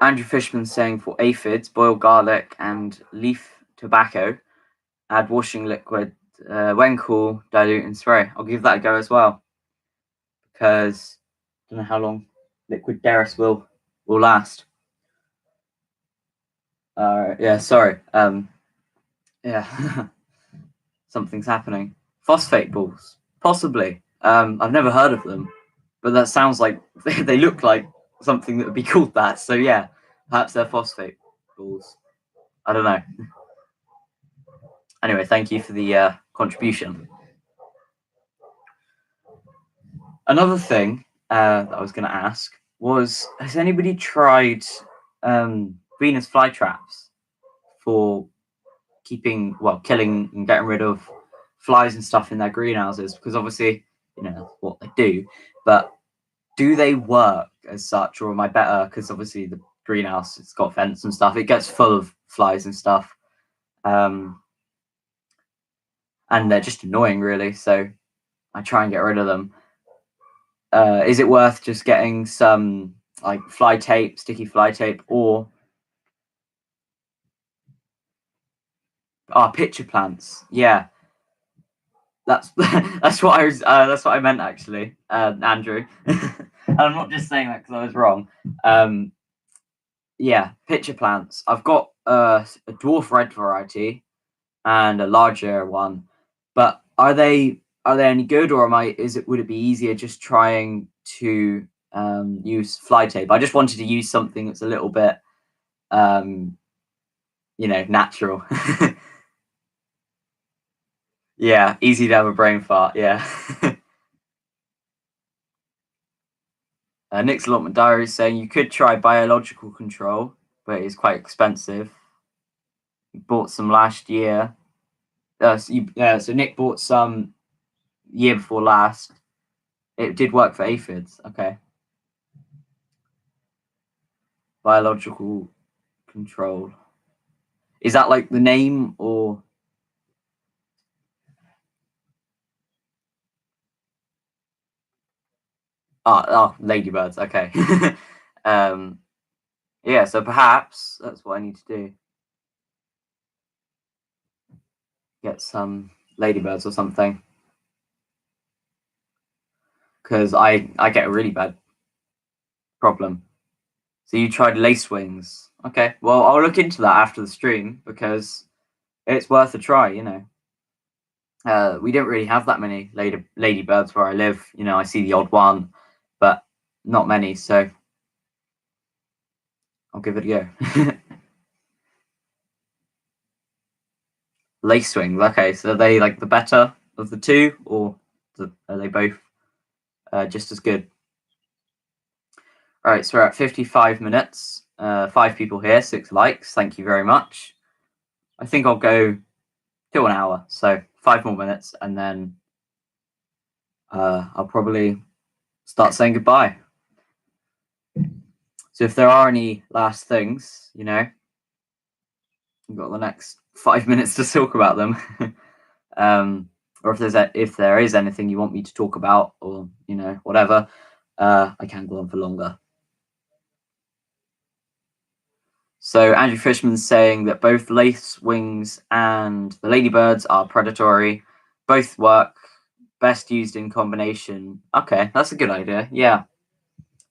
Andrew Fishman saying for aphids, boil garlic and leaf tobacco, add washing liquid, when cool, dilute and spray. I'll give that a go as well, because I don't know how long Liquidaris will last. Yeah, sorry. Yeah, something's happening. Phosphate balls, possibly. I've never heard of them, but that sounds like they look like something that would be called that. So yeah, perhaps they're phosphate balls. I don't know. Anyway, thank you for the contribution. Another thing that I was going to ask was, has anybody tried Venus flytraps for killing and getting rid of flies and stuff in their greenhouses? Because obviously, that's what they do. But do they work as such, or am I better? Because obviously the greenhouse, it's got vents and stuff. It gets full of flies and stuff. And they're just annoying, really. So I try and get rid of them. Is it worth just getting some like fly tape, sticky fly tape, or pitcher plants? Yeah, that's that's what I was. That's what I meant actually, Andrew. And I'm not just saying that because I was wrong. Yeah, pitcher plants. I've got a dwarf red variety and a larger one, but are they any good, or would it be easier just trying to use fly tape? I just wanted to use something that's a little bit natural. Yeah, easy to have a brain fart. Yeah. Nick's allotment diary is saying you could try biological control, but it's quite expensive. You bought some last year. So Nick bought some year before last. It did work for aphids. Okay. Biological control. Is that like the name or? Ladybirds. Okay. Yeah. So perhaps that's what I need to do. Get some ladybirds or something. Because I get a really bad problem. So you tried lacewings. Okay. Well, I'll look into that after the stream because it's worth a try. We don't really have that many ladybirds where I live. I see the odd one, but not many. So I'll give it a go. Lacewings. Okay, so are they like the better of the two, or are they both just as good? All right, so we're at 55 minutes. 5 people here, 6 likes. Thank you very much. I think I'll go to an hour, so 5 more minutes, and then I'll probably start saying goodbye. So if there are any last things, we've got the next 5 minutes to talk about them. Or if there is anything you want me to talk about, or whatever, I can go on for longer. So Andrew Fishman's saying that both lacewings and the ladybirds are predatory. Both work, best used in combination. Okay, that's a good idea. Yeah.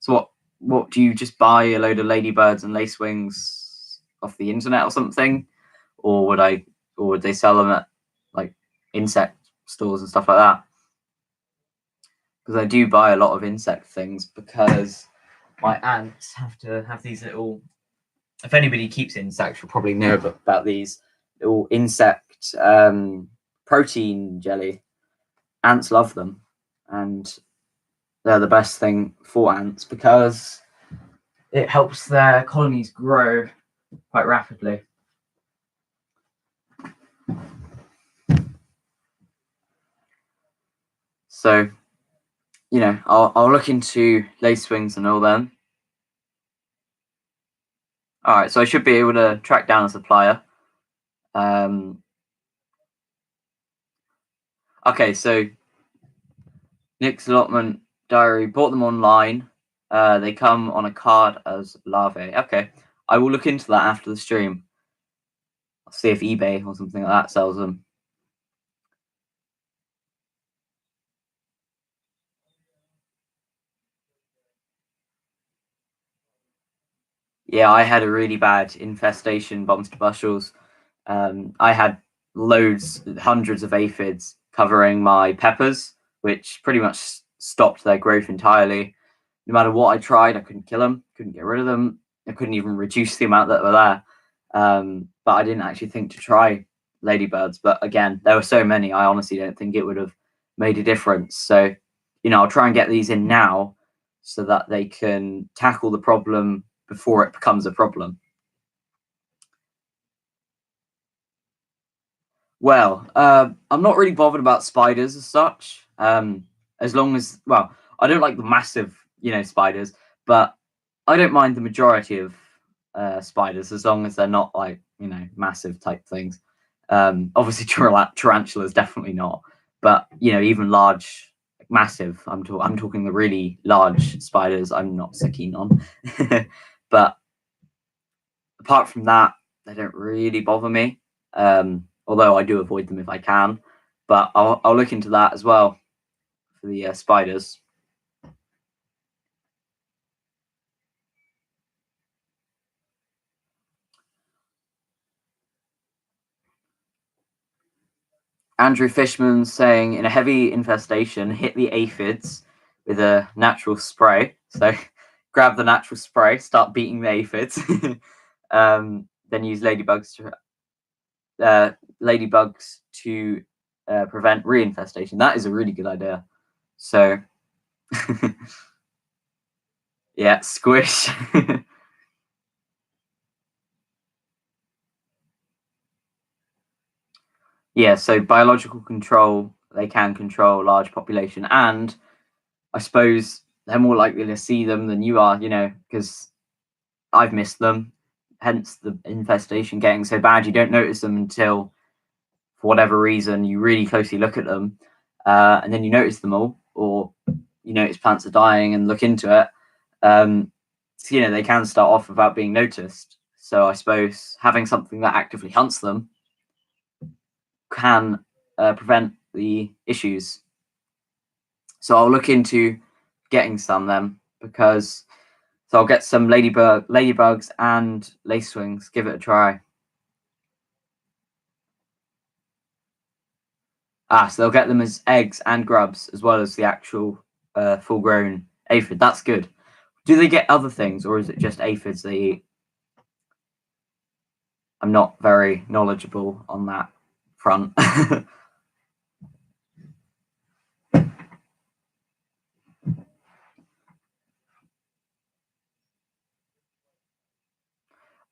So what do you just buy a load of ladybirds and lacewings off the internet or something, or would they sell them at like insect stores and stuff like that? Because I do buy a lot of insect things because my ants have to have these little. If anybody keeps insects, you'll probably know about these little insect protein jelly. Ants love them, and they're the best thing for ants because it helps their colonies grow quite rapidly. So, I'll look into lacewings and all them. All right, so I should be able to track down a supplier. Okay, so Nick's allotment diary, bought them online. They come on a card as larvae. Okay, I will look into that after the stream. I'll see if eBay or something like that sells them. Yeah, I had a really bad infestation, bombs to bushels. I had hundreds of aphids covering my peppers, which pretty much stopped their growth entirely. No matter what I tried, I couldn't kill them, couldn't get rid of them. I couldn't even reduce the amount that were there. But I didn't actually think to try ladybirds. But again, there were so many, I honestly don't think it would have made a difference. So, I'll try and get these in now so that they can tackle the problem before it becomes a problem. Well, I'm not really bothered about spiders as such. As long as, I don't like the massive, spiders, but I don't mind the majority of spiders as long as they're not like, massive type things. Obviously, tarantulas definitely not, but even large, massive. I'm talking the really large spiders. I'm not so keen on, but apart from that, they don't really bother me. Although I do avoid them if I can, but I'll look into that as well for the spiders. Andrew Fishman saying, in a heavy infestation, hit the aphids with a natural spray. So grab the natural spray, start beating the aphids, then use ladybugs to prevent reinfestation. That is a really good idea. So yeah, squish. Yeah, so biological control, they can control large population, and I suppose they're more likely to see them than you are, because I've missed them, hence the infestation getting so bad. You don't notice them until, for whatever reason, you really closely look at them, and then you notice them all, or you notice plants are dying and look into it. So, they can start off without being noticed. So I suppose having something that actively hunts them can prevent the issues. So I'll look into getting some then, because I'll get some ladybugs and lacewings. Give it a try. So they'll get them as eggs and grubs as well as the actual full-grown aphid. That's good. Do they get other things, or is it just aphids they eat? I'm not very knowledgeable on that front.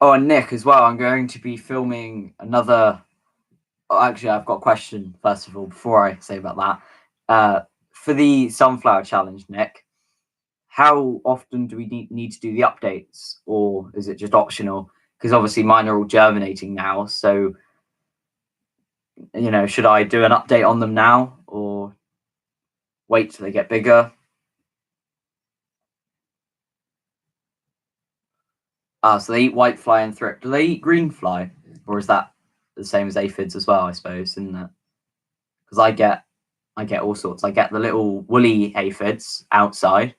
Oh, and Nick as well. I'm going to be filming another. Oh, actually, I've got a question first of all before I say about that. For the sunflower challenge, Nick, how often do we need to do the updates, or is it just optional? Because obviously mine are all germinating now, so should I do an update on them now or wait till they get bigger? So they eat whitefly and thrips. Do they eat greenfly, or is that the same as aphids as well? I suppose, isn't it? Because I get all sorts. I get the little woolly aphids outside.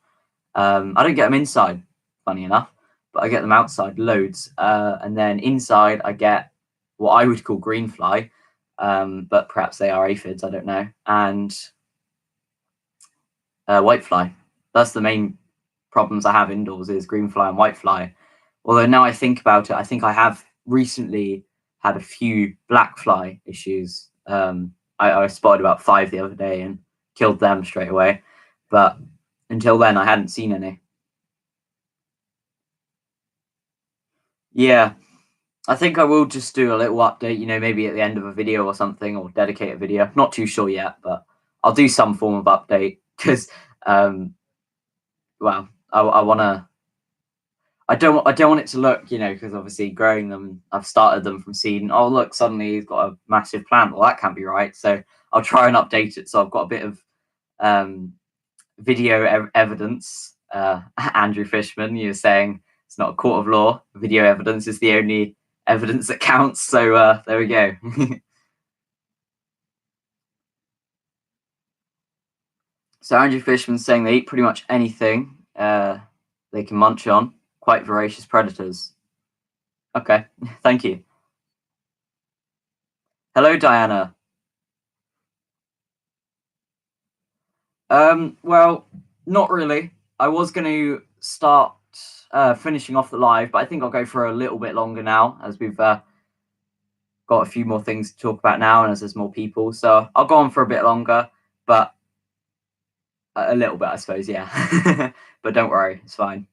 I don't get them inside, funny enough, but I get them outside loads. And then inside, I get what I would call greenfly, but perhaps they are aphids. I don't know. And whitefly. That's the main problems I have indoors is greenfly and whitefly. Although now I think about it, I think I have recently had a few blackfly issues. I spotted about 5 the other day and killed them straight away. But until then, I hadn't seen any. Yeah, I think I will just do a little update, maybe at the end of a video or something, or dedicate a video. Not too sure yet, but I'll do some form of update because, well, I want to. I don't want it to look, because obviously growing them, I've started them from seed, and oh look, suddenly he's got a massive plant. Well, that can't be right. So I'll try and update it. So I've got a bit of video evidence. Andrew Fishman, you're saying it's not a court of law. Video evidence is the only evidence that counts. So there we go. So Andrew Fishman's saying they eat pretty much anything they can munch on. Quite voracious predators. Okay, thank you. Hello, Diana. Well, not really. I was going to start finishing off the live, but I think I'll go for a little bit longer now as we've got a few more things to talk about now and as there's more people. So I'll go on for a bit longer, but a little bit, I suppose, yeah. But don't worry, it's fine.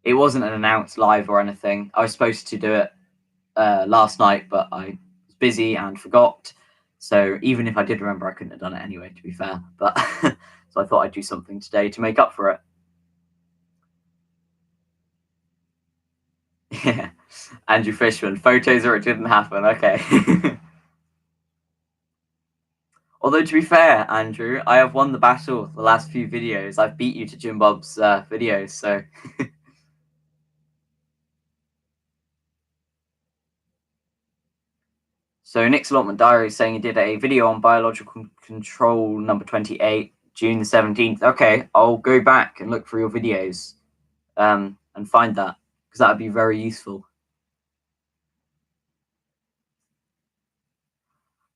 It wasn't an announced live or anything. I was supposed to do it last night, but I was busy and forgot. So even if I did remember, I couldn't have done it anyway, to be fair. But so I thought I'd do something today to make up for it. Yeah. Andrew Fishman, photos or it didn't happen. Okay. Although to be fair, Andrew, I have won the battle the last few videos. I've beat you to Jim Bob's videos, so. So Nick's Allotment Diary is saying he did a video on biological control number 28, June the 17th. Okay, I'll go back and look for your videos and find that, because that would be very useful.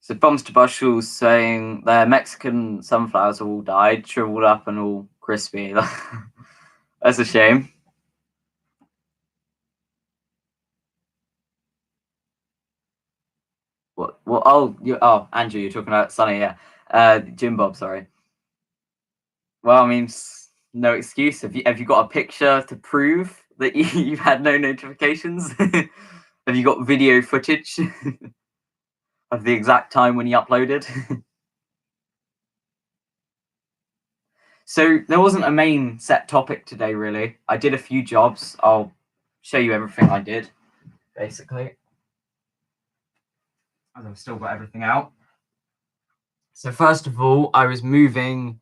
So Bombs to Bushels saying their Mexican sunflowers have all died, shriveled up and all crispy. That's a shame. What? Oh, Andrew, you're talking about Sunny, yeah. Jim Bob, sorry. Well, I mean, no excuse. Have you got a picture to prove that you've had no notifications? Have you got video footage of the exact time when you uploaded? So there wasn't a main set topic today, really. I did a few jobs. I'll show you everything I did, basically. As I've still got everything out. So first of all, I was moving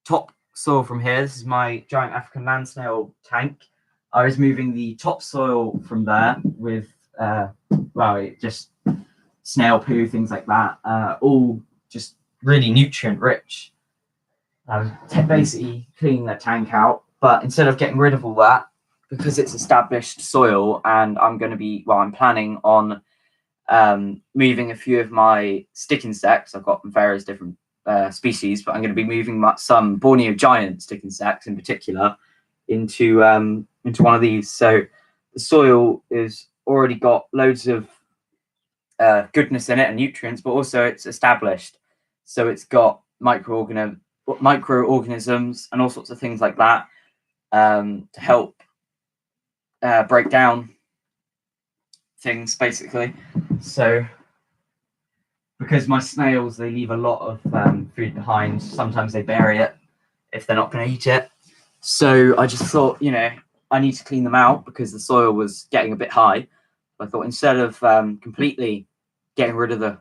topsoil from here. This is my giant African land snail tank. I was moving the topsoil from there with, just snail poo, things like that, all just really nutrient rich. I was basically cleaning the tank out, but instead of getting rid of all that, because it's established soil, and I'm planning on moving a few of my stick insects. I've got various different species, but I'm going to be moving some Borneo giant stick insects in particular into one of these. So the soil is already got loads of goodness in it and nutrients, but also it's established, so it's got microorganisms and all sorts of things like that to help break down things, basically. So because my snails, they leave a lot of food behind, sometimes they bury it if they're not going to eat it. So I just thought, you know, I need to clean them out because the soil was getting a bit high. I thought instead of completely getting rid of the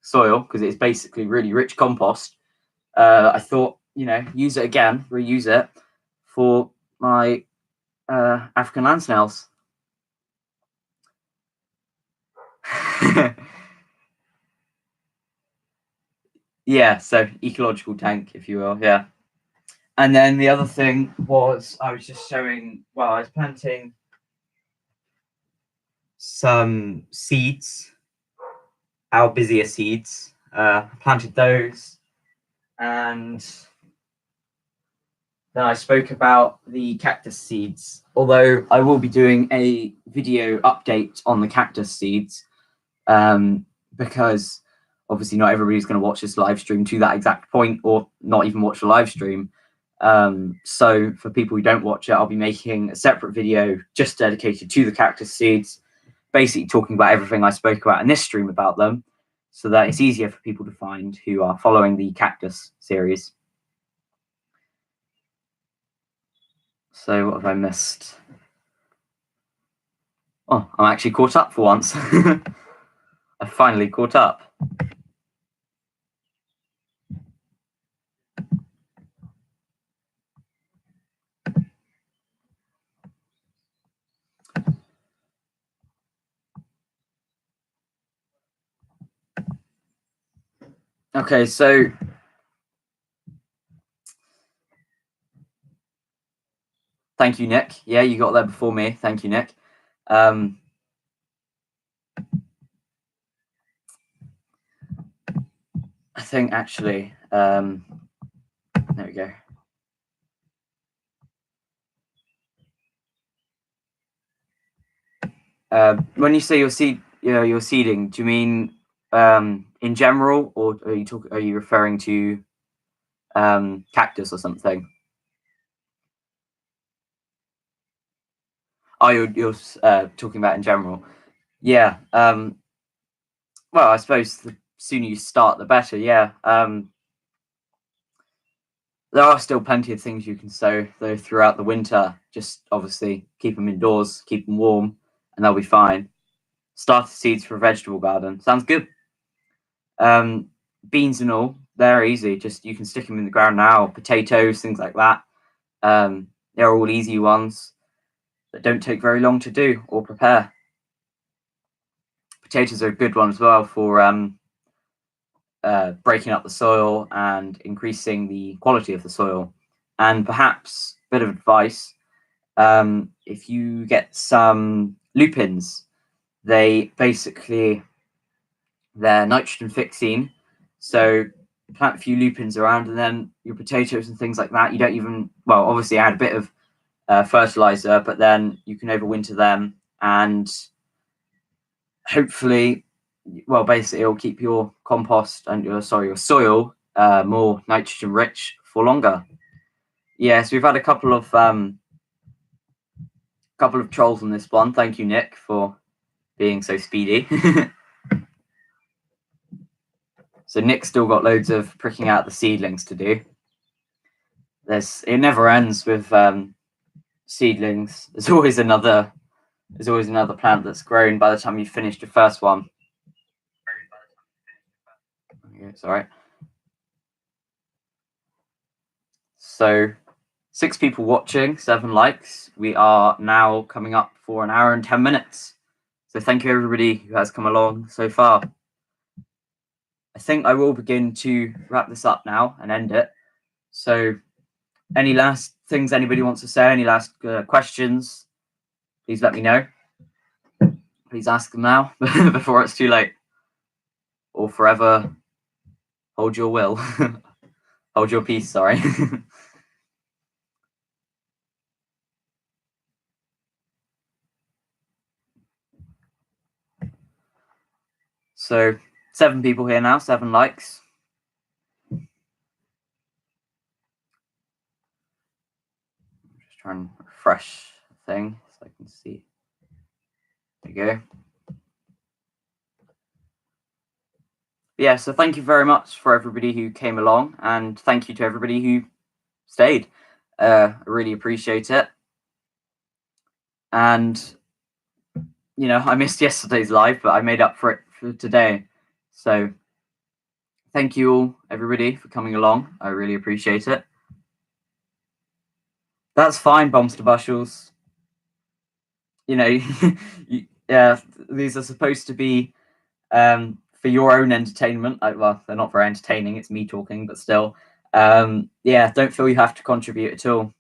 soil, because it's basically really rich compost, I thought, you know, use it again, reuse it for my African land snails. Yeah, so ecological tank, if you will, yeah. And then the other thing was I was just showing, well, I was planting some seeds, Albizia seeds. Planted those, and then I spoke about the cactus seeds, although I will be doing a video update on the cactus seeds, because obviously not everybody's going to watch this live stream to that exact point, or not even watch the live stream. So for people who don't watch it, I'll be making a separate video just dedicated to the cactus seeds, basically talking about everything I spoke about in this stream about them, so that it's easier for people to find who are following the cactus series. So what have I missed? Oh, I'm actually caught up for once. I finally caught up. Okay, so thank you, Nick. Yeah, you got there before me. Thank you, Nick. I think actually, there we go. When you say your seeding, do you mean in general, or are you referring to cactus or something? Oh, you're talking about in general. Yeah. Well, I suppose the sooner you start, the better. Yeah. There are still plenty of things you can sow though throughout the winter. Just obviously keep them indoors, keep them warm, and they'll be fine. Starter seeds for a vegetable garden. Sounds good. Beans and all, they're easy. Just you can stick them in the ground now. Potatoes, things like that. They're all easy ones that don't take very long to do or prepare. Potatoes are a good one as well for breaking up the soil and increasing the quality of the soil. And perhaps a bit of advice, if you get some lupins, they're nitrogen fixing. So plant a few lupins around, and then your potatoes and things like that, you don't even, well, obviously add a bit of fertilizer, but then you can overwinter them, and hopefully, well, basically it'll keep your compost and your soil more nitrogen rich for longer. Yes, we've had a couple of trolls on this one. Thank you, Nick, for being so speedy. So Nick's still got loads of pricking out the seedlings to do. It never ends with seedlings. There's always another plant that's grown by the time you've finished your first one. It's all right. So 6 people watching, 7 likes. We are now coming up for an hour and 10 minutes. So thank you everybody who has come along so far. I think I will begin to wrap this up now and end it. So any last things anybody wants to say, any last questions, please let me know. Please ask them now before it's too late. Or forever hold your will. Hold your peace, sorry. So 7 people here now, 7 likes. Just try and refresh the thing so I can see. There you go. Yeah, so thank you very much for everybody who came along, and thank you to everybody who stayed. I really appreciate it. And I missed yesterday's live, but I made up for it for today. So thank you all, everybody, for coming along. I really appreciate it. That's fine, Bombster Bushels. Yeah, these are supposed to be for your own entertainment. Well, they're not very entertaining. It's me talking, but still. Yeah, don't feel you have to contribute at all.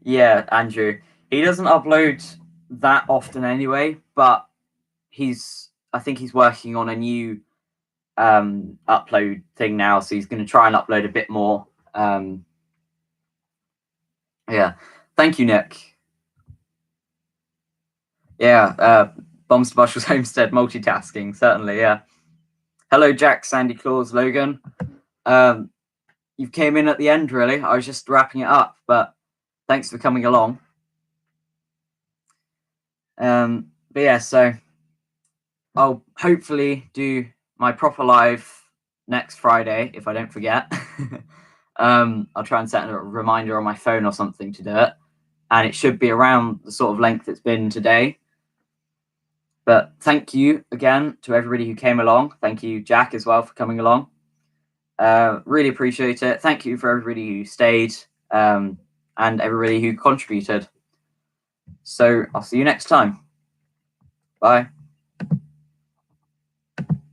Yeah, Andrew. He doesn't upload that often anyway, but I think he's working on a new upload thing now, so he's going to try and upload a bit more. Yeah, thank you, Nick. Yeah, Bombs to Marshall's Homestead multitasking, certainly. Yeah. Hello, Jack, Sandy Claus, Logan. You came in at the end, really. I was just wrapping it up, but thanks for coming along. But yeah, so I'll hopefully do my proper live next Friday if I don't forget. I'll try and set a reminder on my phone or something to do it, and it should be around the sort of length it's been today. But thank you again to everybody who came along. Thank you, Jack, as well, for coming along. Really appreciate it. Thank you for everybody who stayed and everybody who contributed. So I'll see you next time. Bye.